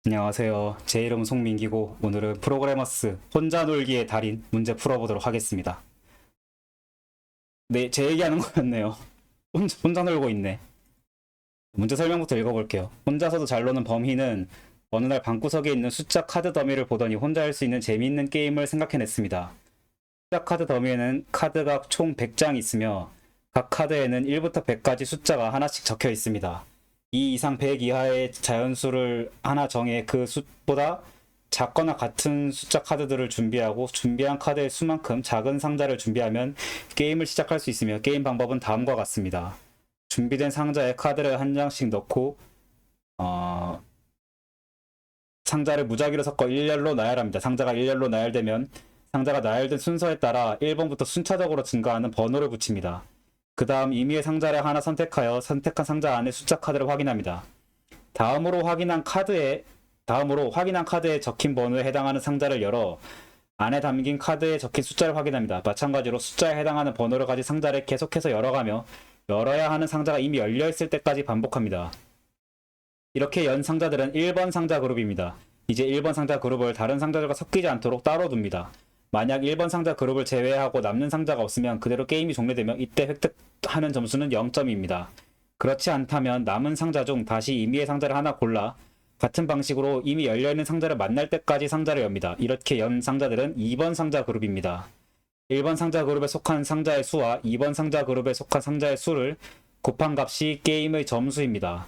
안녕하세요. 제 이름은 송민기고 오늘은 프로그래머스 혼자 놀기의 달인 문제 풀어보도록 하겠습니다. 네, 제 얘기하는 거였네요. 혼자 놀고 있네. 문제 설명부터 읽어볼게요. 혼자서도 잘 노는 범희는 어느 날 방구석에 있는 숫자 카드 더미를 보더니 혼자 할 수 있는 재미있는 게임을 생각해냈습니다. 숫자 카드 더미에는 카드가 총 100장 있으며 각 카드에는 1부터 100까지 숫자가 하나씩 적혀 있습니다. 2 이상 100 이하의 자연수를 하나 정해 그 수보다 작거나 같은 숫자 카드들을 준비하고 준비한 카드의 수만큼 작은 상자를 준비하면 게임을 시작할 수 있으며 게임 방법은 다음과 같습니다. 준비된 상자에 카드를 한 장씩 넣고 상자를 무작위로 섞어 일렬로 나열합니다. 상자가 일렬로 나열되면 상자가 나열된 순서에 따라 1번부터 순차적으로 증가하는 번호를 붙입니다. 그 다음 임의의 상자를 하나 선택하여 선택한 상자 안에 숫자 카드를 확인합니다. 다음으로 확인한 카드에 적힌 번호에 해당하는 상자를 열어 안에 담긴 카드에 적힌 숫자를 확인합니다. 마찬가지로 숫자에 해당하는 번호를 가진 상자를 계속해서 열어가며 열어야 하는 상자가 이미 열려있을 때까지 반복합니다. 이렇게 연 상자들은 1번 상자 그룹입니다. 이제 1번 상자 그룹을 다른 상자들과 섞이지 않도록 따로 둡니다. 만약 1번 상자 그룹을 제외하고 남는 상자가 없으면 그대로 게임이 종료되며 이때 획득하는 점수는 0점입니다. 그렇지 않다면 남은 상자 중 다시 임의의 상자를 하나 골라 같은 방식으로 이미 열려있는 상자를 만날 때까지 상자를 엽니다. 이렇게 연 상자들은 2번 상자 그룹입니다. 1번 상자 그룹에 속한 상자의 수와 2번 상자 그룹에 속한 상자의 수를 곱한 값이 게임의 점수입니다.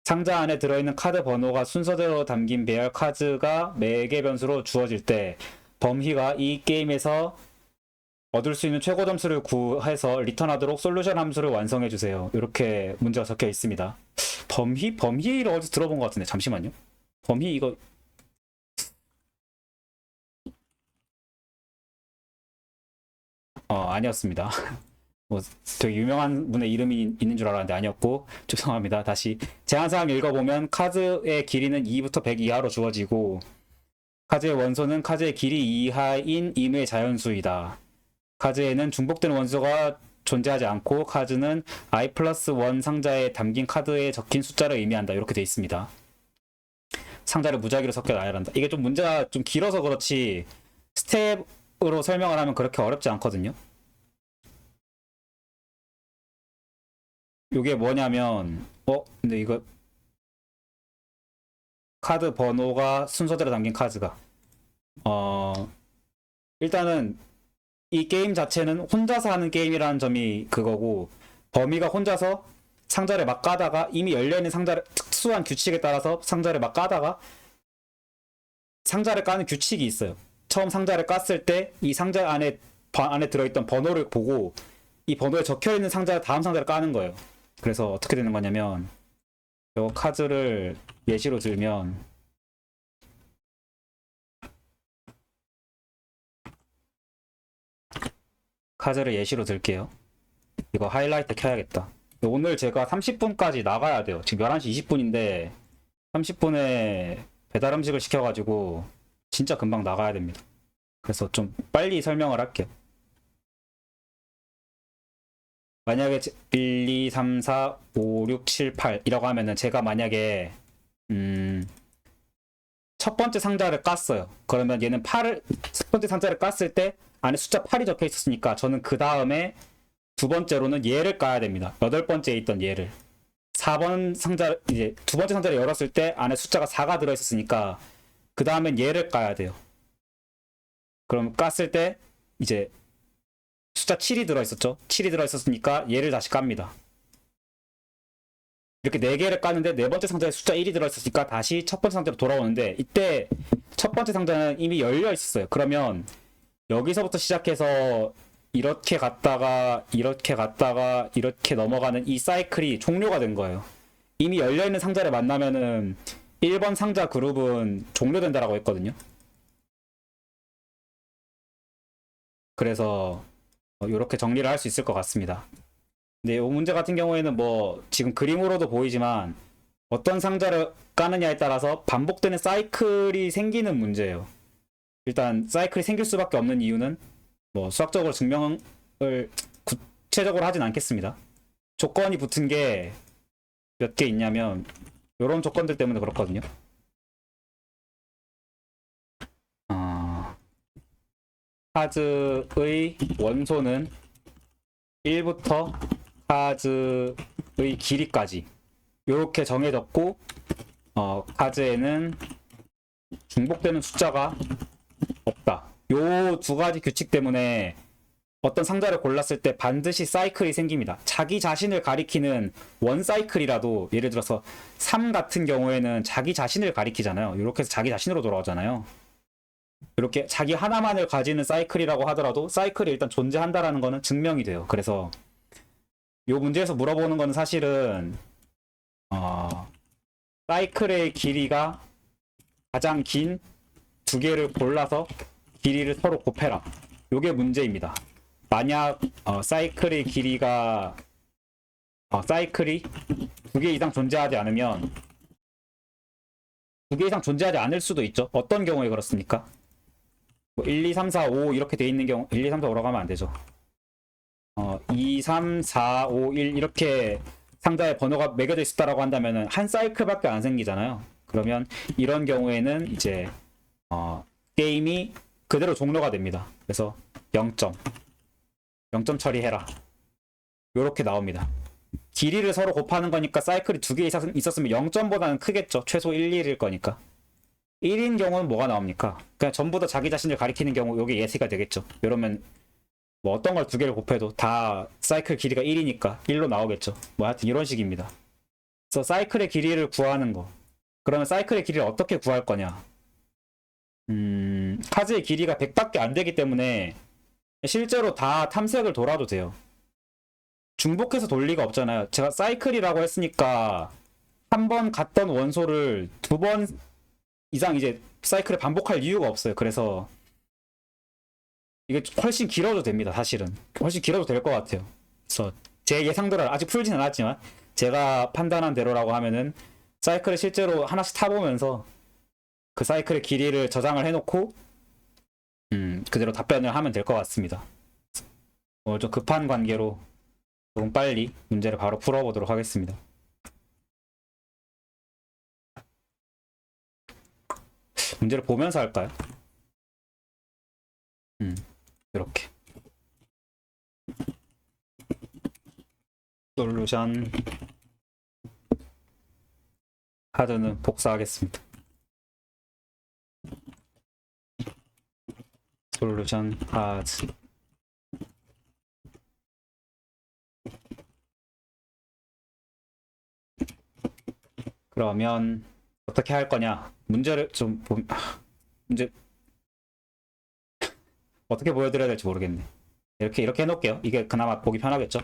상자 안에 들어있는 카드 번호가 순서대로 담긴 배열 카드가 매개 변수로 주어질 때 범희가 이 게임에서 얻을 수 있는 최고 점수를 구해서 리턴하도록 솔루션 함수를 완성해주세요. 이렇게 문제가 적혀 있습니다. 범희를 어디서 들어본 것 같은데 잠시만요. 범희 이거 아니었습니다. 뭐 되게 유명한 분의 이름이 있는 줄 알았는데 아니었고 죄송합니다. 다시 제한사항 읽어보면 카드의 길이는 2부터 100 이하로 주어지고 카드의 원소는 카드의 길이 이하인 임의 자연수이다. 카드에는 중복되는 원소가 존재하지 않고 카드는 i 플러스 1 상자에 담긴 카드에 적힌 숫자를 의미한다. 이렇게 돼 있습니다. 상자를 무작위로 섞여 나열한다. 이게 좀 문제가 좀 길어서 그렇지 스텝으로 설명을 하면 그렇게 어렵지 않거든요. 이게 뭐냐면 근데 이거 카드 번호가 순서대로 담긴 카드가 일단은 이 게임 자체는 혼자서 하는 게임이라는 점이 그거고 범위가 혼자서 상자를 막 까다가 이미 열려있는 상자를 특수한 규칙에 따라서 상자를 막 까다가 상자를 까는 규칙이 있어요. 처음 상자를 깠을 때 이 상자 안에 들어있던 번호를 보고 이 번호에 적혀있는 상자 다음 상자를 까는 거예요. 그래서 어떻게 되는 거냐면 이 카드를 예시로 들면 카드를 예시로 들게요. 이거 하이라이트 켜야겠다. 오늘 제가 30분까지 나가야 돼요. 지금 11시 20분인데 30분에 배달 음식을 시켜가지고 진짜 금방 나가야 됩니다. 그래서 좀 빨리 설명을 할게요. 만약에 1, 2, 3, 4, 5, 6, 7, 8 이라고 하면은 제가 만약에 첫 번째 상자를 깠어요. 그러면 얘는 첫 번째 상자를 깠을 때 안에 숫자 8이 적혀 있었으니까 저는 그 다음에 두 번째로는 얘를 까야 됩니다. 여덟 번째에 있던 얘를. 4번 상자, 이제 두 번째 상자를 열었을 때 안에 숫자가 4가 들어있었으니까 그 다음엔 얘를 까야 돼요. 그럼 깠을 때 이제 숫자 7이 들어있었죠. 7이 들어있었으니까 얘를 다시 깝니다. 이렇게 4개를 까는데 네 번째 상자에 숫자 1이 들어있었으니까 다시 첫 번째 상자로 돌아오는데 이때 첫 번째 상자는 이미 열려 있었어요. 그러면 여기서부터 시작해서 이렇게 갔다가 이렇게 갔다가 이렇게 넘어가는 이 사이클이 종료가 된 거예요. 이미 열려있는 상자를 만나면은 1번 상자 그룹은 종료된다라고 했거든요. 그래서 이렇게 정리를 할 수 있을 것 같습니다. 근데 이 문제 같은 경우에는 뭐 지금 그림으로도 보이지만 어떤 상자를 까느냐에 따라서 반복되는 사이클이 생기는 문제예요. 일단 사이클이 생길 수밖에 없는 이유는 뭐 수학적으로 증명을 구체적으로 하진 않겠습니다. 조건이 붙은 게 몇 개 있냐면 이런 조건들 때문에 그렇거든요. 카즈의 원소는 1부터 카즈의 길이까지 이렇게 정해졌고, 카즈에는 중복되는 숫자가 없다. 요 두 가지 규칙 때문에 어떤 상자를 골랐을 때 반드시 사이클이 생깁니다. 자기 자신을 가리키는 원 사이클이라도, 예를 들어서 3 같은 경우에는 자기 자신을 가리키잖아요. 이렇게 해서 자기 자신으로 돌아오잖아요. 이렇게 자기 하나만을 가지는 사이클이라고 하더라도 사이클이 일단 존재한다라는 거는 증명이 돼요. 그래서 이 문제에서 물어보는 거는 사실은 사이클의 길이가 가장 긴 두 개를 골라서 길이를 서로 곱해라. 요게 문제입니다. 만약 사이클의 길이가 사이클이 두 개 이상 존재하지 않으면, 두 개 이상 존재하지 않을 수도 있죠. 어떤 경우에 그렇습니까? 뭐 1, 2, 3, 4, 5 이렇게 돼 있는 경우, 1, 2, 3, 4, 5라고 하면 안 되죠. 2, 3, 4, 5, 1 이렇게 상자에 번호가 매겨져 있었다라고 한다면은 한 사이클밖에 안 생기잖아요. 그러면 이런 경우에는 이제 게임이 그대로 종료가 됩니다. 그래서 0점 처리해라. 요렇게 나옵니다. 길이를 서로 곱하는 거니까 사이클이 두 개 있었으면 0점보다는 크겠죠. 최소 1, 1일 거니까. 1인 경우는 뭐가 나옵니까? 그냥 전부 다 자기 자신을 가리키는 경우 요게 예시가 되겠죠. 이러면 뭐 어떤 걸 두 개를 곱해도 다 사이클 길이가 1이니까 1로 나오겠죠. 뭐 하여튼 이런 식입니다. 그래서 사이클의 길이를 구하는 거. 그러면 사이클의 길이를 어떻게 구할 거냐? 카즈의 길이가 100밖에 안 되기 때문에 실제로 다 탐색을 돌아도 돼요. 중복해서 돌 리가 없잖아요. 제가 사이클이라고 했으니까 한 번 갔던 원소를 2번 이상 이제 사이클을 반복할 이유가 없어요. 그래서 이게 훨씬 길어도 됩니다. 사실은 훨씬 길어도 될 것 같아요. 그래서 제 예상대로 아직 풀진 않았지만 제가 판단한 대로라고 하면은 사이클을 실제로 하나씩 타보면서 그 사이클의 길이를 저장을 해놓고 그대로 답변을 하면 될 것 같습니다. 좀 급한 관계로 조금 빨리 문제를 바로 풀어보도록 하겠습니다. 문제를 보면서 할까요? 이렇게 솔루션 카드는 복사하겠습니다. 솔루션 카드. 그러면 어떻게 할 거냐? 문제를 좀 문제 어떻게 보여드려야 될지 모르겠네. 이렇게 해놓을게요. 이게 그나마 보기 편하겠죠?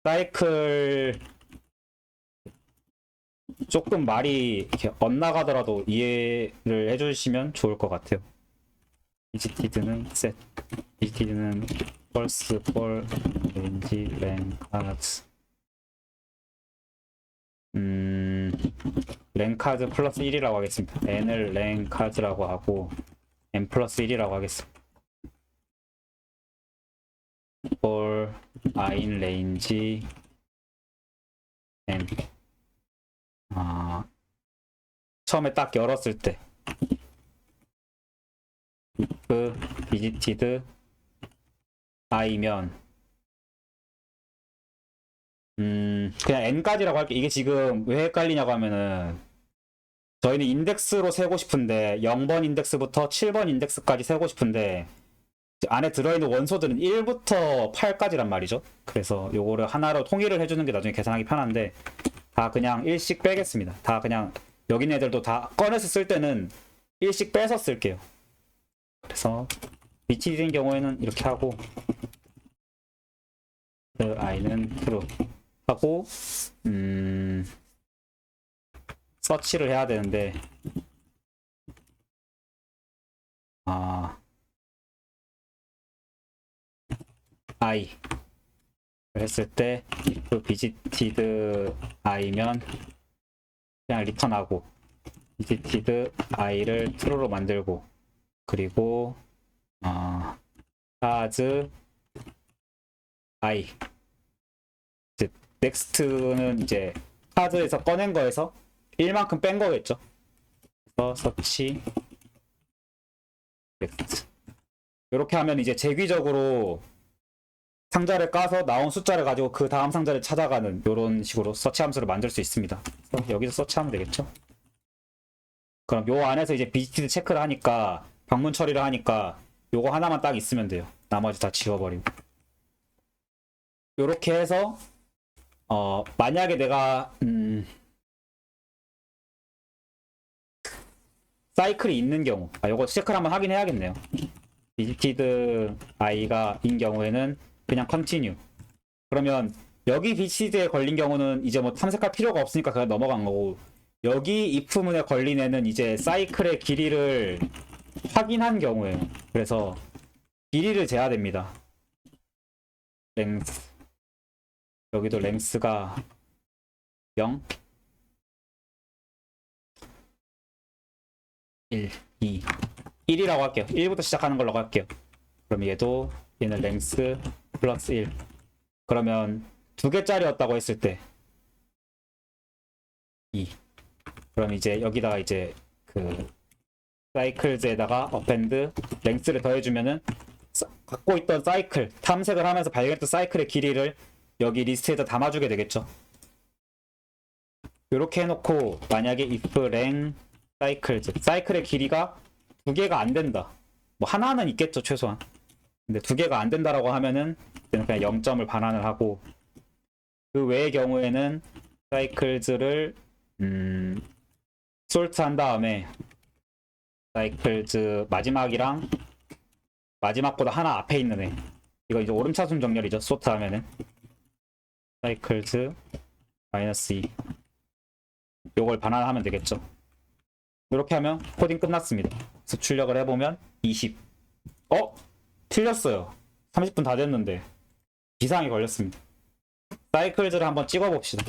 사이클 조금 말이 이렇게 엇나가더라도 이해를 해주시면 좋을 것 같아요. 비지티드는 셋, 비지티드는 펄스, 폴, 렌지, 랭카드. 랭카드 플러스 1이라고 하겠습니다. n을 랭카드라고 하고 n 플러스 1이라고 하겠습니다. 폴, i인 레인지, n. 처음에 딱 열었을 때 if visited i면 그냥 n까지라고 할게. 이게 지금 왜 헷갈리냐고 하면은 저희는 인덱스로 세고 싶은데 0번 인덱스부터 7번 인덱스까지 세고 싶은데 안에 들어있는 원소들은 1부터 8까지란 말이죠. 그래서 요거를 하나로 통일을 해주는 게 나중에 계산하기 편한데 다 그냥 1씩 빼겠습니다. 다 그냥 여기 있는 애들도 다 꺼내서 쓸 때는 1씩 빼서 쓸게요. 그래서 BTD인 경우에는 이렇게 하고 the i는 true 하고 서치를 해야 되는데 i 했을 때 if visited i면 그냥 리턴하고 visited i를 true로 만들고 그리고 has i 넥스트는 이제 카드에서 꺼낸 거에서 1만큼 뺀 거겠죠. 그래서 서치 넥스트. 이렇게 하면 이제 재귀적으로 상자를 까서 나온 숫자를 가지고 그 다음 상자를 찾아가는 이런 식으로 서치 함수를 만들 수 있습니다. 그래서 여기서 서치하면 되겠죠. 그럼 요 안에서 이제 비지티드 체크를 하니까 방문 처리를 하니까 요거 하나만 딱 있으면 돼요. 나머지 다 지워버리고. 요렇게 해서 만약에 내가 사이클이 있는 경우 요거 체크를 한번 확인해야겠네요. 비지티드 i가 인 경우에는 그냥 컨티뉴. 그러면 여기 비지티드에 걸린 경우는 이제 뭐 탐색할 필요가 없으니까 그냥 넘어간 거고, 여기 if문에 걸린 애는 이제 사이클의 길이를 확인한 경우에요. 그래서 길이를 재야 됩니다. 랭스. 여기도 랭스가 0 1 2 1이라고 할게요. 1부터 시작하는 걸로 할게요. 그럼 얘는 랭스 플러스 1. 그러면 2개짜리였다고 했을 때 2. 그럼 이제 여기다가 이제 그 사이클즈에다가 어펜드 랭스를 더해주면은 갖고 있던 사이클, 탐색을 하면서 발견했던 사이클의 길이를 여기 리스트에다 담아주게 되겠죠. 이렇게 해놓고 만약에 if 랭 사이클즈, 사이클의 길이가 2개가 안 된다. 뭐 하나는 있겠죠 최소한. 근데 2개가 안 된다라고 하면은 그냥 0점을 반환을 하고, 그 외의 경우에는 사이클즈를 솔트한 다음에 사이클즈 마지막이랑 마지막보다 하나 앞에 있는 애, 이거 이제 오름차순 정렬이죠. 소트하면은 사이클즈 마이너스 2 요걸 반환하면 되겠죠. 이렇게 하면 코딩 끝났습니다. 그래서 출력을 해보면 20. 틀렸어요. 30분 다 됐는데 비상이 걸렸습니다. 사이클즈를 한번 찍어봅시다.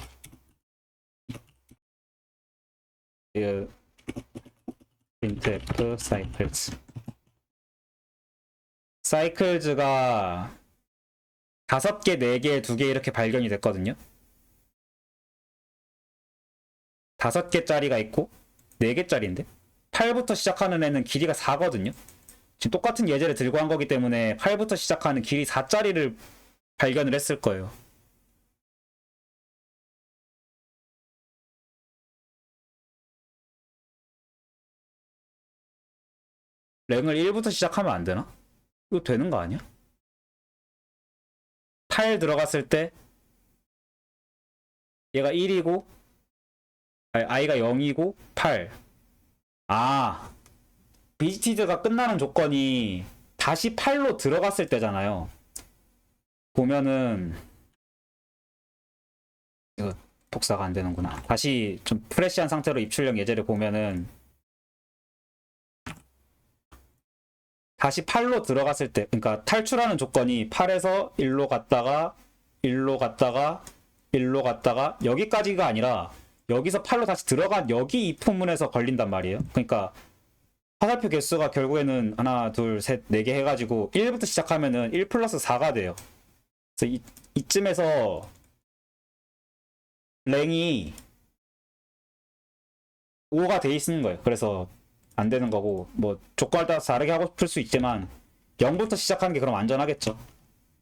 printf 사이클즈. 사이클즈가 5개, 4개, 2개 이렇게 발견이 됐거든요. 5개짜리가 있고 4개짜리인데 8부터 시작하는 애는 길이가 4거든요. 지금 똑같은 예제를 들고 한 거기 때문에 8부터 시작하는 길이 4짜리를 발견을 했을 거예요. 랭을 1부터 시작하면 안 되나? 이거 되는 거 아니야? 8 들어갔을 때 얘가 1이고 i가 0이고 8. 비지티드가 끝나는 조건이 다시 8로 들어갔을 때잖아요. 보면은 이거 복사가 안 되는구나. 다시 좀 프레시한 상태로 입출력 예제를 보면은 다시 8로 들어갔을 때, 그러니까 탈출하는 조건이 8에서 1로 갔다가 1로 갔다가 1로 갔다가 여기까지가 아니라 여기서 8로 다시 들어간 여기 이 부분에서 걸린단 말이에요. 그러니까 화살표 개수가 결국에는 하나, 둘, 셋, 4개 해가지고 1부터 시작하면은 1 플러스 4가 돼요. 그래서 이쯤에서 랭이 5가 돼 있는 거예요. 그래서 안 되는 거고, 뭐 조건을 따라서 다르게 하고 싶을 수 있지만 0부터 시작하는 게 그럼 안전하겠죠.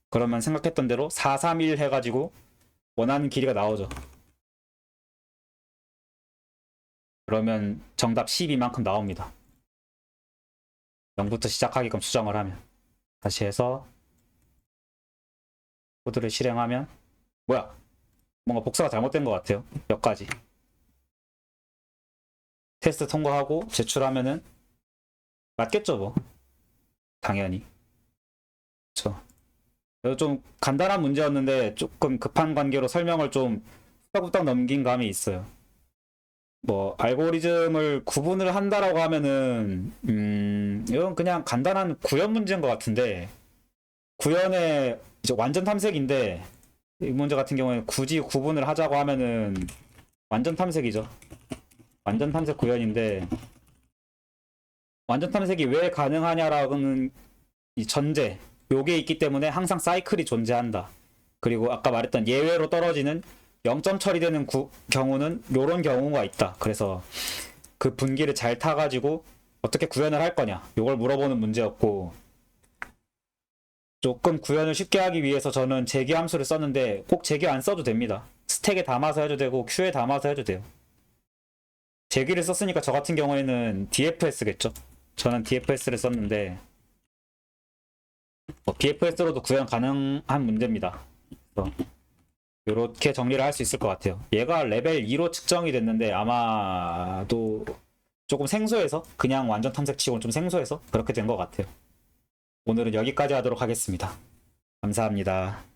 그러면 생각했던 대로 4, 3, 1 해가지고 원하는 길이가 나오죠. 그러면 정답 12만큼 나옵니다. 0부터 시작하게끔 수정을 하면. 다시 해서 코드를 실행하면 뭐야? 뭔가 복사가 잘못된 것 같아요. 여기까지. 테스트 통과하고 제출하면은 맞겠죠 뭐. 당연히. 그쵸. 좀 간단한 문제였는데 조금 급한 관계로 설명을 좀 후딱후딱 넘긴 감이 있어요. 뭐 알고리즘을 구분을 한다라고 하면은 이건 그냥 간단한 구현 문제인 것 같은데, 구현의 이제 완전 탐색인데 이 문제 같은 경우에 굳이 구분을 하자고 하면은 완전 탐색이죠. 완전 탐색 구현인데, 완전 탐색이 왜 가능하냐라는 이 전제, 요게 있기 때문에 항상 사이클이 존재한다. 그리고 아까 말했던 예외로 떨어지는 0점 처리되는 경우는 요런 경우가 있다. 그래서 그 분기를 잘 타가지고 어떻게 구현을 할 거냐 요걸 물어보는 문제였고, 조금 구현을 쉽게 하기 위해서 저는 재기 함수를 썼는데 꼭 재기 안 써도 됩니다. 스택에 담아서 해도 되고 Q에 담아서 해도 돼요. 재기를 썼으니까 저 같은 경우에는 DFS겠죠. 저는 DFS를 썼는데 BFS로도 구현 가능한 문제입니다. 이렇게 정리를 할 수 있을 것 같아요. 얘가 레벨 2로 측정이 됐는데 아마도 조금 생소해서, 그냥 완전 탐색치고는 좀 생소해서 그렇게 된 것 같아요. 오늘은 여기까지 하도록 하겠습니다. 감사합니다.